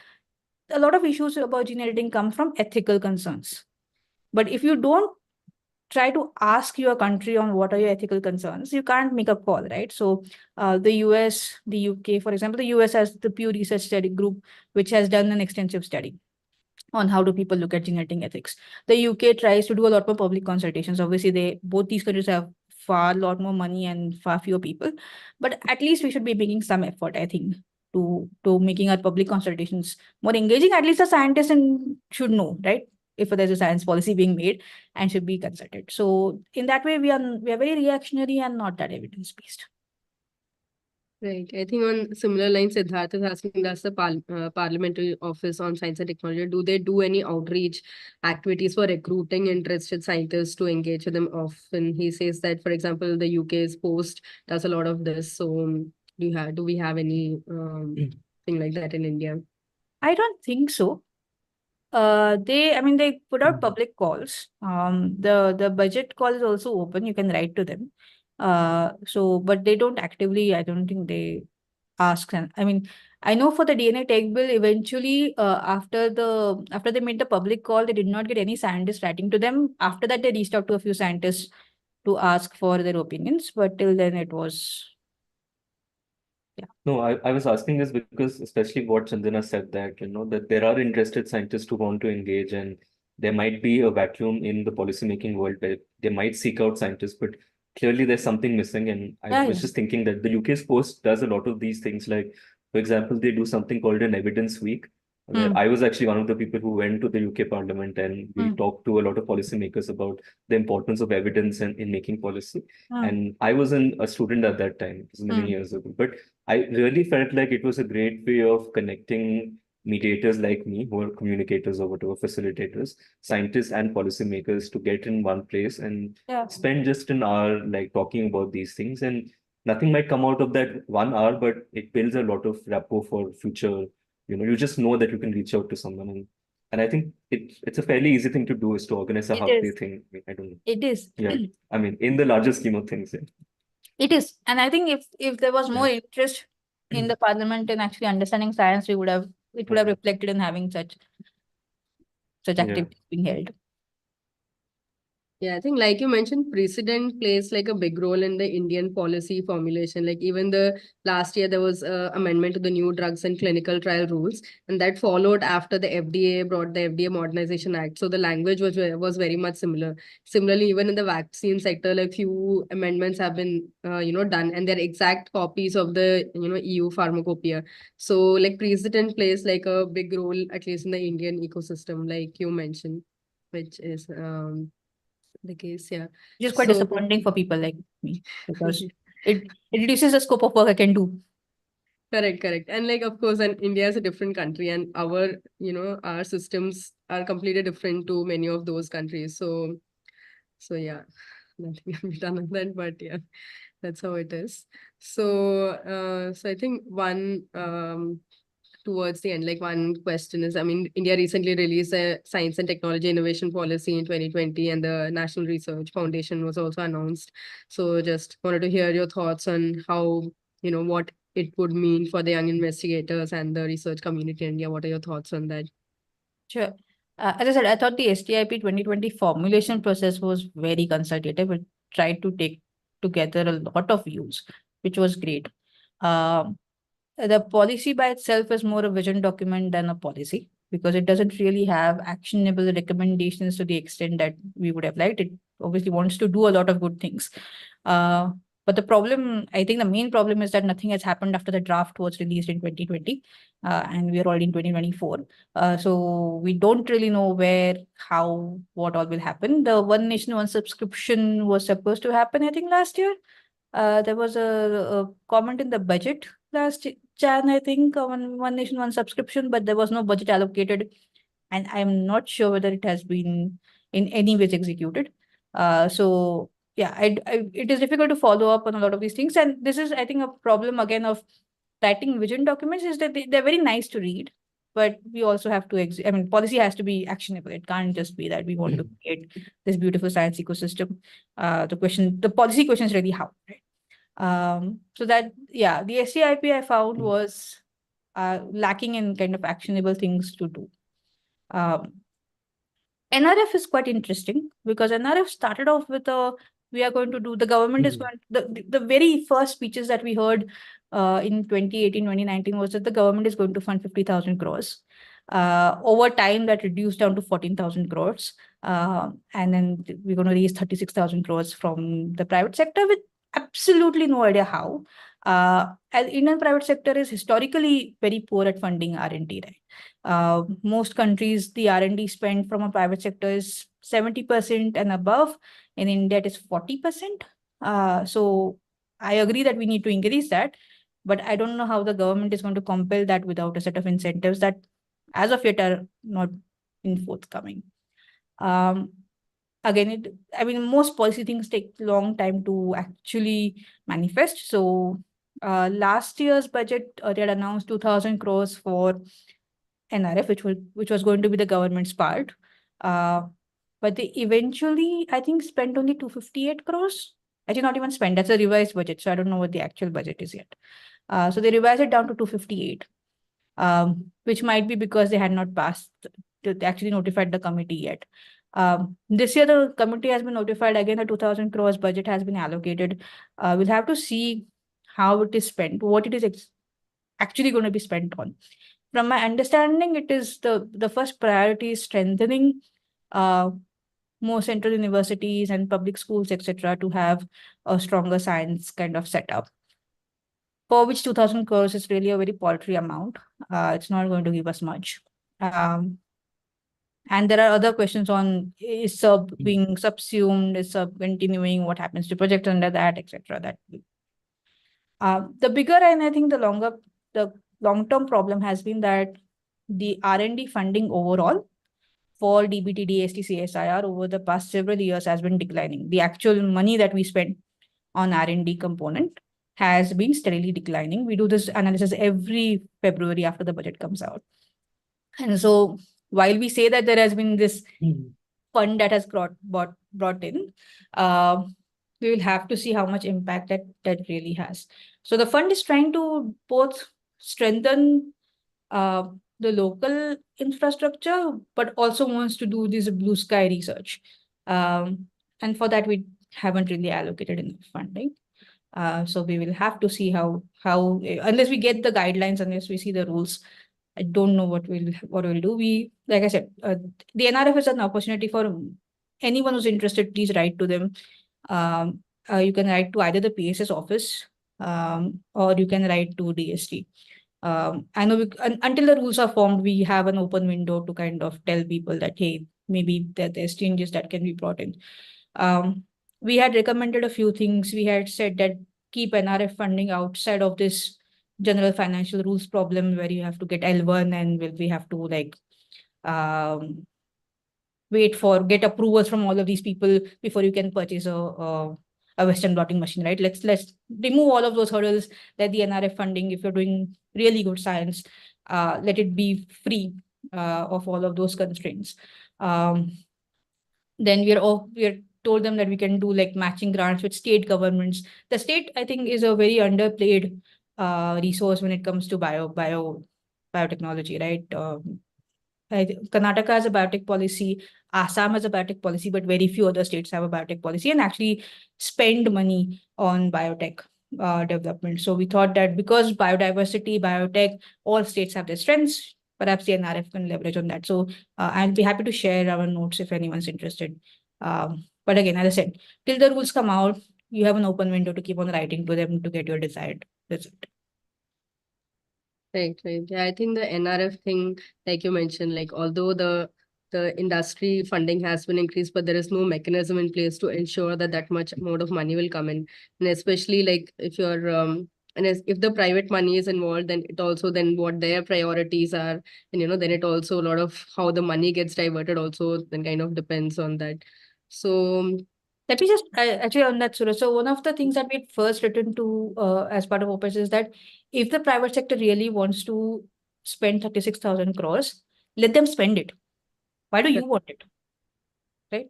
a lot of issues about gene editing come from ethical concerns. But if you don't try to ask your country on what are your ethical concerns, you can't make a call, right? So the US, the UK, for example, the US has the Pew Research Study Group, which has done an extensive study on how do people look at gene editing ethics. The UK tries to do a lot more public consultations. Obviously, both these countries have far lot more money and far fewer people, but at least we should be making some effort, I think, to making our public consultations more engaging. At least the scientists should know, right, if there's a science policy being made and should be consulted. So in that way, we are very reactionary and not that evidence based. Right. I think on similar lines, Siddharth is asking, does the Parliamentary Office on Science and Technology, do they do any outreach activities for recruiting interested scientists to engage with them often? He says that, for example, the UK's Post does a lot of this. So do we have any thing like that in India? I don't think so. They put out public calls. The budget call is also open. You can write to them. But they don't actively, I don't think they ask. And I know for the DNA tech bill, eventually, after they made the public call, they did not get any scientists writing to them. After that, they reached out to a few scientists to ask for their opinions. But till then, it was, yeah. No, I was asking this because especially what Chandana said that, that there are interested scientists who want to engage and there might be a vacuum in the policymaking world where they might seek out scientists, but clearly there's something missing. And I Yeah, was yeah. just thinking that the UK's Post does a lot of these things. Like, for example, they do something called an evidence week, where Hmm. I was actually one of the people who went to the UK Parliament and we Hmm. talked to a lot of policymakers about the importance of evidence in making policy. Hmm. And I was a student at that time, it was many Hmm. years ago. But I really felt like it was a great way of connecting mediators like me, who are communicators or whatever, facilitators, scientists and policymakers to get in one place and Yeah. spend just an hour like talking about these things. And nothing might come out of that 1 hour, but it builds a lot of rapport for future. You just know that you can reach out to someone. And I think it's a fairly easy thing to do is to organize a It half day is. thing. I don't know. It is. Yeah. I mean, in the larger scheme of things. Yeah. It is. And I think if there was more Yeah. interest in the parliament in actually understanding science, it would have Mhm. reflected in having such Yeah. activities being held. Yeah, I think like you mentioned, precedent plays like a big role in the Indian policy formulation. Like even the last year there was a amendment to the new drugs and clinical trial rules, and that followed after the FDA brought the FDA Modernization Act. So the language was very much similar. Similarly, even in the vaccine sector, like few amendments have been done, and they're exact copies of the EU pharmacopoeia. So like precedent plays like a big role, at least in the Indian ecosystem, like you mentioned, which is the case, yeah. Which is quite So disappointing for people like me because it reduces the scope of work I can do. correct. And like of course, and India is a different country and our systems are completely different to many of those countries. So yeah, nothing can be done on that, but yeah, that's how it is. So I think one towards the end, like one question is, I mean, India recently released a science and technology innovation policy in 2020, and the National Research Foundation was also announced. So just wanted to hear your thoughts on how, what it would mean for the young investigators and the research community in India. What are your thoughts on that? Sure. As I said, I thought the STIP 2020 formulation process was very consultative. It tried to take together a lot of views, which was great. Um, the policy by itself is more a vision document than a policy because it doesn't really have actionable recommendations to the extent that we would have liked. It obviously wants to do a lot of good things. But the problem, I think the main problem is that nothing has happened after the draft was released in 2020, and we are already in 2024. So we don't really know where, how, what all will happen. The One Nation, One subscription was supposed to happen, I think, last year. There was a comment in the budget last Jan, I think, on One Nation, One subscription, but there was no budget allocated. And I'm not sure whether it has been in any ways executed. So yeah, it is difficult to follow up on a lot of these things. And this is, I think, a problem again of writing vision documents is that they're very nice to read, but we also have to, policy has to be actionable. It can't just be that we want to create this beautiful science ecosystem. The policy question is really how, right? So that, yeah, the SCIP I found was lacking in kind of actionable things to do. NRF is quite interesting because NRF started off with we are going to do, the government is going, the very first speeches that we heard in 2018, 2019 was that the government is going to fund 50,000 crores. Over time, that reduced down to 14,000 crores. And then we're going to raise 36,000 crores from the private sector with absolutely no idea how. As Indian private sector is historically very poor at funding R&D, right? Most countries, the R&D spend from a private sector is 70% and above. In India, it is 40%. So I agree that we need to increase that. but I don't know how the government is going to compel that without a set of incentives that as of yet are not in forthcoming. Again, I mean, most policy things take long time to actually manifest. So last year's budget, they had announced 2,000 crores for NRF, which was going to be the government's part. But they eventually, I think, spent only 258 crores. Actually, not even spent. That's a revised budget. So I don't know what the actual budget is yet. So they revised it down to 258, which might be because they had not passed, they actually notified the committee yet. This year, the committee has been notified again, the 2,000 crores budget has been allocated. We'll have to see how it is spent, what it is actually going to be spent on. From my understanding, it is the first priority is strengthening more central universities and public schools, etc., to have a stronger science kind of setup, for which 2,000 crores is really a very paltry amount. It's not going to give us much. And there are other questions on, is sub being subsumed, is sub continuing, what happens to projects under that, etc. The bigger and I think the long-term problem has been that the R&D funding overall for DBT, DST, CSIR over the past several years has been declining. The actual money that we spend on R&D component has been steadily declining. We do this analysis every February after the budget comes out. And so while we say that there has been this fund that has brought in, we will have to see how much impact that really has. So the fund is trying to both strengthen the local infrastructure, but also wants to do this blue sky research. And for that, we haven't really allocated enough funding. So we will have to see how unless we get the guidelines, unless we see the rules, I don't know what we'll do. Like I said, the NRF is an opportunity for anyone who's interested. Please write to them. You can write to either the PSS office, or you can write to DST. I know until the rules are formed, we have an open window to kind of tell people that, hey, maybe there's changes that can be brought in. We had recommended a few things. We had said that keep NRF funding outside of this general financial rules problem where you have to get L1 and we have to like get approvals from all of these people before you can purchase a Western blotting machine, right? Let's remove all of those hurdles. Let the NRF funding, if you're doing really good science, let it be free of all of those constraints. Then we're told them that we can do like matching grants with state governments. The state, I think, is a very underplayed resource when it comes to biotechnology, right? Karnataka has a biotech policy, Assam has a biotech policy, but very few other states have a biotech policy and actually spend money on biotech development. So we thought that because biodiversity, biotech, all states have their strengths, perhaps the NRF can leverage on that. So I'll be happy to share our notes if anyone's interested. But again, as I said, till the rules come out, you have an open window to keep on writing to them to get your desired result. Right. Yeah, I think the NRF thing, like you mentioned, like although the industry funding has been increased, but there is no mechanism in place to ensure that much amount of money will come in. And especially like if you're and if the private money is involved, then it also then what their priorities are, and then it also a lot of how the money gets diverted also then kind of depends on that. So let me just actually on that, Surat. So one of the things that we first written to as part of OPES is that if the private sector really wants to spend 36,000 crores, let them spend it. Why do you want it? Right?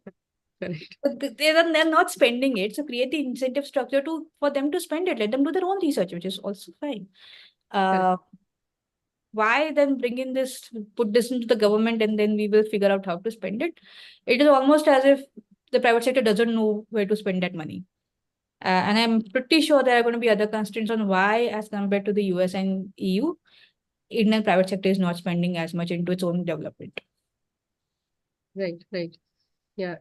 correct. They're not spending it. So create the incentive structure for them to spend it. Let them do their own research, which is also fine. Why then put this into the government and then we will figure out how to spend it? It is almost as if the private sector doesn't know where to spend that money. And I'm pretty sure there are going to be other constraints on why, as compared to the US and EU, Indian private sector is not spending as much into its own development. Right. Yeah.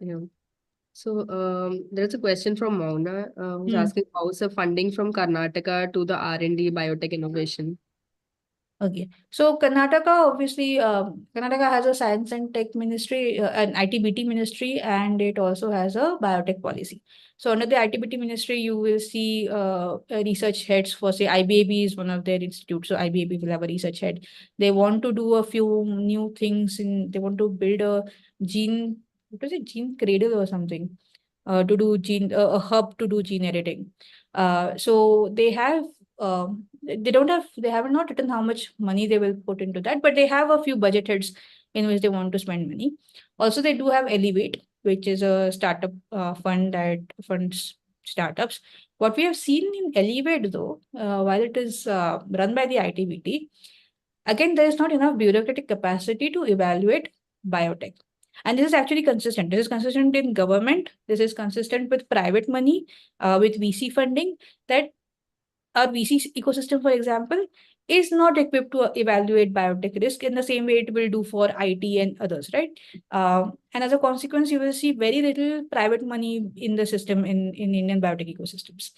So there's a question from Mauna who's asking how's the funding from Karnataka to the R&D biotech innovation? Okay, so Karnataka, obviously, Karnataka has a science and tech ministry, an ITBT ministry, and it also has a biotech policy. So under the ITBT ministry, you will see research heads for, say, IBAB is one of their institutes. So IBAB will have a research head. They want to do a few new things they want to build a gene, what was it, gene cradle or something, to do a hub to do gene editing. So they have not written how much money they will put into that, but they have a few budget heads in which they want to spend money. Also, they do have Elevate, which is a startup fund that funds startups. What we have seen in Elevate, though, while it is run by the ITBT, again, there is not enough bureaucratic capacity to evaluate biotech. And this is actually consistent. This is consistent in government. This is consistent with private money, with VC funding, that our VC ecosystem, for example, is not equipped to evaluate biotech risk in the same way it will do for IT and others, right? And as a consequence, you will see very little private money in the system in Indian biotech ecosystems.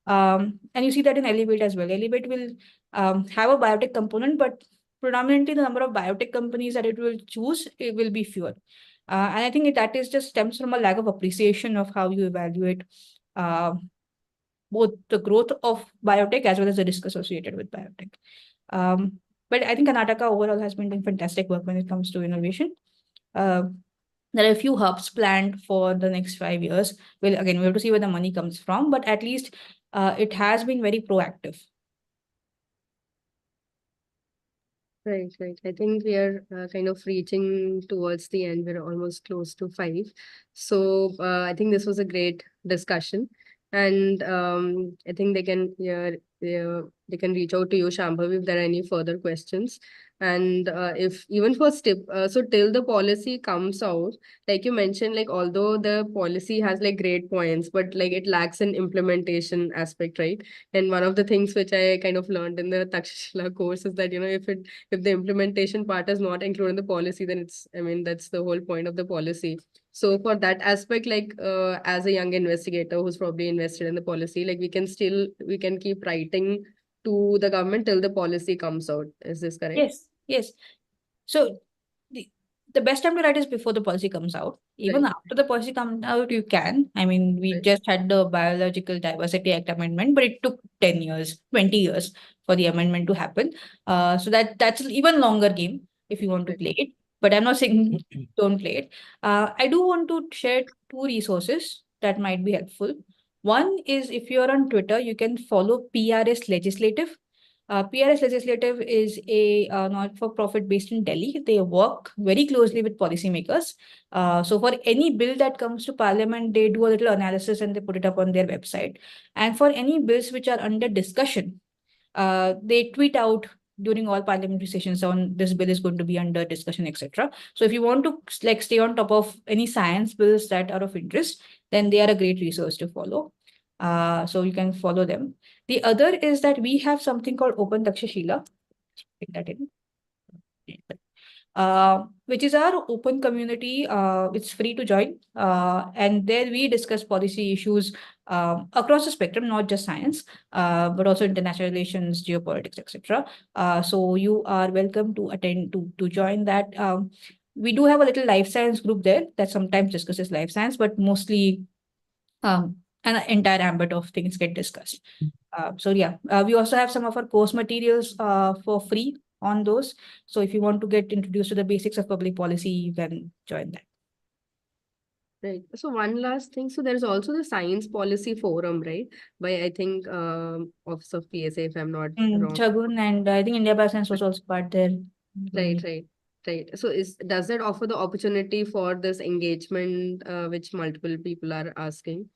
And you see that in Elevate as well. Elevate will have a biotech component, but predominantly the number of biotech companies that it will choose, it will be fewer. And I think that is just stems from a lack of appreciation of how you evaluate uh, both the growth of biotech as well as the risk associated with biotech. But I think Karnataka overall has been doing fantastic work when it comes to innovation. Uh, there are a few hubs planned for the next 5 years. Well, again, we have to see where the money comes from, but at least it has been very proactive. Right, right. I think we are kind of reaching towards the end. We're almost close to 5. So I think this was a great discussion. And I think they can reach out to you, Shambhavi, if there are any further questions. And if even for step, so till the policy comes out, like you mentioned, like although the policy has like great points, but like it lacks an implementation aspect, right? And one of the things which I kind of learned in the Takshashila course is that, if the implementation part is not included in the policy, then that's the whole point of the policy. So for that aspect, like as a young investigator who's probably invested in the policy, like we can keep writing to the government till the policy comes out. Is this correct? Yes, yes. So the best time to write is before the policy comes out. Even Right. after the policy comes out, you can. I mean, we Right. just had the Biological Diversity Act amendment, but it took 10 years, 20 years for the amendment to happen. So that's an even longer game if you want to Right. play it. But I'm not saying don't play it. I do want to share two resources that might be helpful. One is, if you're on Twitter, you can follow PRS Legislative. PRS Legislative is a not-for-profit based in Delhi. They work very closely with policymakers. So for any bill that comes to Parliament, they do a little analysis and they put it up on their website. And for any bills which are under discussion, they tweet out during all parliamentary sessions on this bill is going to be under discussion, etc. So if you want to like stay on top of any science bills that are of interest, then they are a great resource to follow. So you can follow them. The other is that we have something called Open Takshashila. Pick that in. Which is our open community. It's free to join. And there we discuss policy issues across the spectrum, not just science, but also international relations, geopolitics, etc. So you are welcome to attend to join that. We do have a little life science group there that sometimes discusses life science, but mostly an entire ambit of things get discussed. So yeah, we also have some of our course materials for free on those. So if you want to get introduced to the basics of public policy, you can join that. Right. So one last thing. So there's also the Science Policy Forum, right? By I think Office of PSA, if I'm not wrong. Chagun, and I think India Bioscience was also part there. Right, right, right. So does that offer the opportunity for this engagement, which multiple people are asking,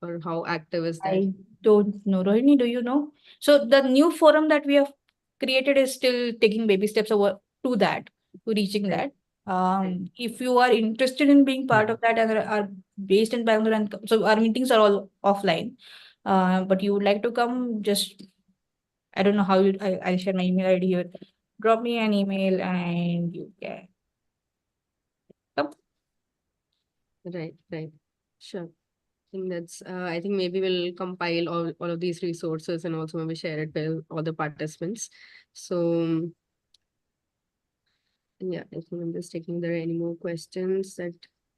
or how active is that? I don't know. Rohini, do you know? So the new forum that we have created is still taking baby steps over to that, to reaching Right, that. right. If you are interested in being part of that and are based in Bangalore, and so our meetings are all offline, but you would like to come, just I don't know how I'll share my email ID here. Drop me an email and you can come. Right, right. Sure. think that's, I think maybe we'll compile all of these resources and also maybe share it with all the participants. So, yeah, I think I'm just checking if there are any more questions that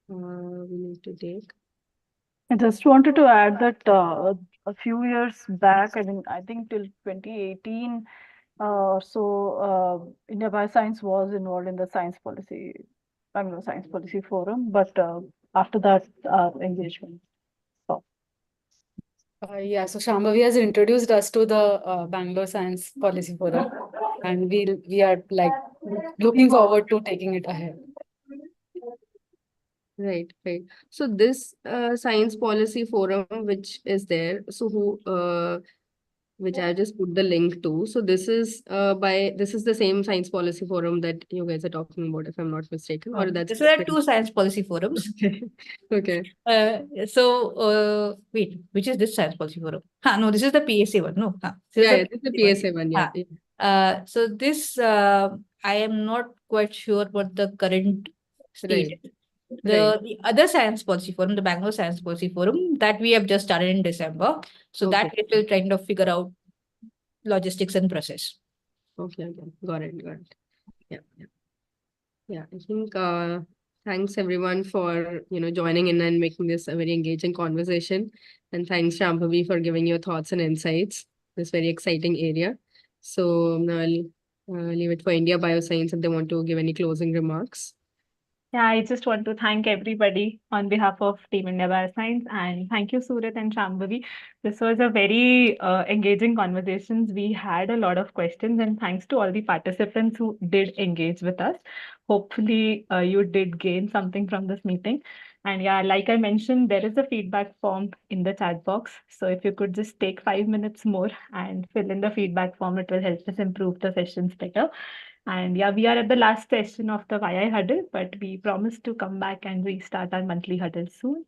we need to take. I just wanted to add that a few years back, I think till 2018 India Bioscience was involved in the Bangalore Science Policy Forum, but after that, engagement. So, Yeah, so Shambhavi has introduced us to the Bangalore Science Policy Forum, and we are like looking forward to taking it ahead. Right, right. So this science policy forum, which is there, so which I just put the link to. So this is the same science policy forum that you guys are talking about, if I'm not mistaken, or that's This is there are two science policy forums. Okay. Wait, which is this science policy forum? No, this is the PSA one. No, Yeah, this is the PSA one. Yeah. So this, I am not quite sure what the current state is. The other science policy forum, the Bangalore Science Policy Forum, that we have just started in December. So that we will kind of figure out logistics and process. Okay, got it. Yeah. I think thanks everyone for joining in and making this a very engaging conversation. And thanks, Shambhavi, for giving your thoughts and insights. This very exciting area. So now I'll leave it for India Bioscience if they want to give any closing remarks. Yeah, I just want to thank everybody on behalf of Team India Bioscience, and thank you, Surat and Shambhavi. This was a very engaging conversations. We had a lot of questions, and thanks to all the participants who did engage with us. Hopefully, you did gain something from this meeting. And yeah, like I mentioned, there is a feedback form in the chat box. So if you could just take 5 minutes more and fill in the feedback form, it will help us improve the sessions better. And yeah, we are at the last session of the YI huddle, but we promise to come back and restart our monthly huddle soon.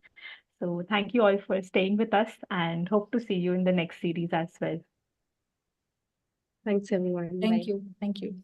So thank you all for staying with us and hope to see you in the next series as well. Thanks, everyone. Thank Bye. you. Thank you.